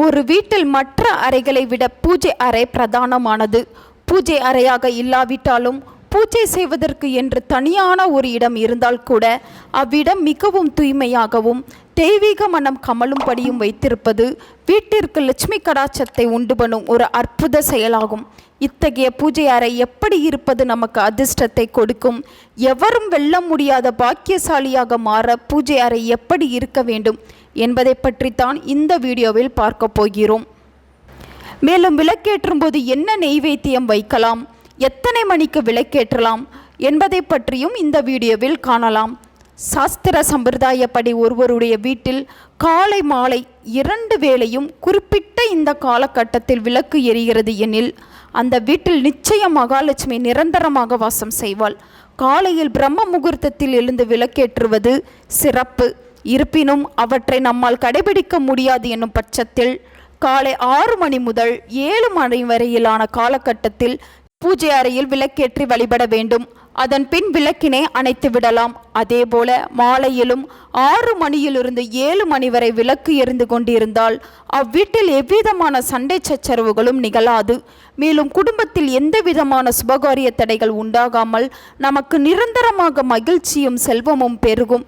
ஒரு வீட்டில் மற்ற அறைகளை விட பூஜை அறை பிரதானமானது. பூஜை அறையாக இல்லாவிட்டாலும் பூஜை செய்வதற்கு என்று தனியான ஒரு இடம் இருந்தால் கூட அவ்விடம் மிகவும் தூய்மையாகவும் தெய்வீக மனம் கமலும்படியும் வைத்திருப்பது வீட்டிற்கு லட்சுமி கடாட்சத்தை உண்டு பண்ணும் ஒரு அற்புத செயலாகும். இத்தகைய பூஜை அறை எப்படி இருப்பது நமக்கு அதிர்ஷ்டத்தை கொடுக்கும்? எவரும் வெல்ல முடியாத பாக்கியசாலியாக மாற பூஜை அறை எப்படி இருக்க வேண்டும் என்பதை பற்றித்தான் இந்த வீடியோவில் பார்க்க போகிறோம். மேலும் விளக்கேற்றும் போது என்ன நெய்வேத்தியம் வைக்கலாம், எத்தனை மணிக்கு விளக்கேற்றலாம் என்பதை பற்றியும் இந்த வீடியோவில் காணலாம். சாஸ்திர சம்பிரதாயப்படி ஒருவருடைய வீட்டில் காலை மாலை 2 வேளையும் குறிப்பிட்ட இந்த காலகட்டத்தில் விளக்கு எரிகிறது எனில் அந்த வீட்டில் நிச்சயம் மகாலட்சுமி நிரந்தரமாக வாசம் செய்வாள். காலையில் பிரம்ம முகூர்த்தத்தில் எழுந்து விளக்கேற்றுவது சிறப்பு. இருப்பினும் அவற்றை நம்மால் கடைபிடிக்க முடியாது என்னும் பட்சத்தில் காலை 6 மணி முதல் 7 மணி வரையிலான காலகட்டத்தில் பூஜை அறையில் விளக்கேற்றி வழிபட வேண்டும். அதன் பின் விளக்கினை அணைத்து விடலாம். அதேபோல மாலையிலும் 6 மணியிலிருந்து 7 மணி வரை விளக்கு எரிந்து கொண்டிருந்தால் அவ்வீட்டில் எவ்விதமான சண்டை சச்சரவுகளும் நிகழாது. மேலும் குடும்பத்தில் எந்த விதமான சுபகாரிய தடைகள் உண்டாகாமல் நமக்கு நிரந்தரமாக மகிழ்ச்சியும் செல்வமும் பெருகும்.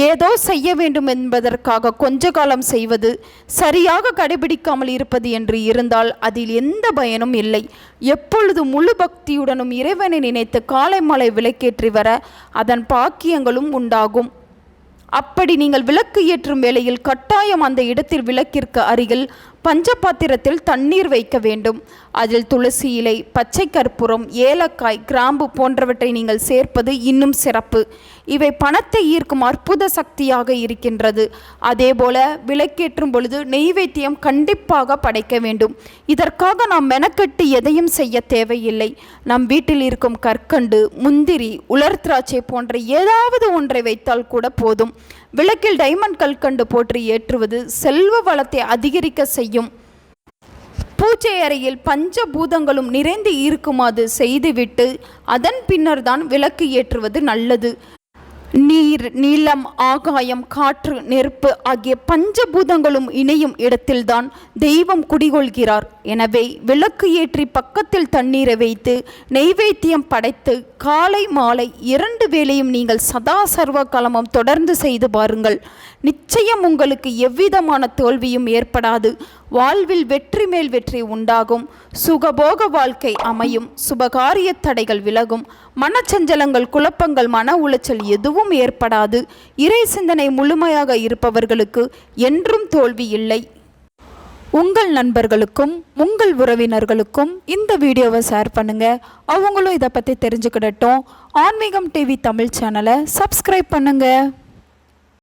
ஏதோ செய்ய வேண்டும் என்பதற்காக கொஞ்ச காலம் செய்வது, சரியாக கடைபிடிக்காமல் இருப்பது என்று இருந்தால் அதில் எந்த பயனும் இல்லை. எப்பொழுது முழு பக்தியுடனும் இறைவனை நினைத்து காலை மாலை விளக்கேற்றி வர அதன் பாக்கியங்களும் உண்டாகும். அப்படி நீங்கள் விளக்கு ஏற்றும் வேளையில் கட்டாயம் அந்த இடத்தில் விளக்கிற்கு அருகில் பஞ்சபாத்திரத்தில் தண்ணீர் வைக்க வேண்டும். அதில் துளசி இலை, பச்சை கற்பூரம், ஏலக்காய், கிராம்பு போன்றவற்றை நீங்கள் சேர்ப்பது இன்னும் சிறப்பு. இவை பணத்தை ஈர்க்கும் அற்புத சக்தியாக இருக்கின்றது. அதேபோல விளக்கேற்றும் பொழுது நெய்வேத்தியம் கண்டிப்பாக படைக்க வேண்டும். இதற்காக நாம் மெனக்கெட்டு எதையும் செய்ய தேவையில்லை. நம் வீட்டில் இருக்கும் கற்கண்டு, முந்திரி, உலர் திராட்சை போன்ற ஏதாவது ஒன்றை வைத்தால் கூட போதும். விளக்கில் டைமண்ட் கல்கண்டு போற்றி ஏற்றுவது செல்வ வளத்தை அதிகரிக்க செய்யும். பூஜை அறையில் பஞ்சபூதங்களும் நிறைந்து இருக்குமாறு செய்துவிட்டு அதன் பின்னர் தான் விளக்கு ஏற்றுவது நல்லது. நீர், நிலம், ஆகாயம், காற்று, நெருப்பு ஆகிய பஞ்சபூதங்களும் இணையும் இடத்தில்தான் தெய்வம் குடிகொள்கிறார். எனவே விளக்கு ஏற்றி பக்கத்தில் தண்ணீரை வைத்து நெய்வேத்தியம் படைத்து காலை மாலை 2 வேளையும் நீங்கள் சதா சர்வ காலமும் தொடர்ந்து செய்து பாருங்கள். நிச்சயம் உங்களுக்கு எவ்விதமான தோல்வியும் ஏற்படாது. வாழ்வில் வெற்றி மேல் வெற்றி உண்டாகும். சுகபோக வாழ்க்கை அமையும். சுபகாரிய தடைகள் விலகும். மனச்சஞ்சலங்கள், குழப்பங்கள், மன உளைச்சல் எதுவும் ஏற்படாது. இறை சிந்தனை முழுமையாக இருப்பவர்களுக்கு என்றும் தோல்வி இல்லை. உங்கள் நண்பர்களுக்கும் உங்கள் உறவினர்களுக்கும் இந்த வீடியோவை ஷேர் பண்ணுங்கள். அவங்களும் இதை பற்றி தெரிஞ்சுக்கிடட்டும். ஆன்மீகம் டிவி தமிழ் சேனலை சப்ஸ்கிரைப் பண்ணுங்கள்.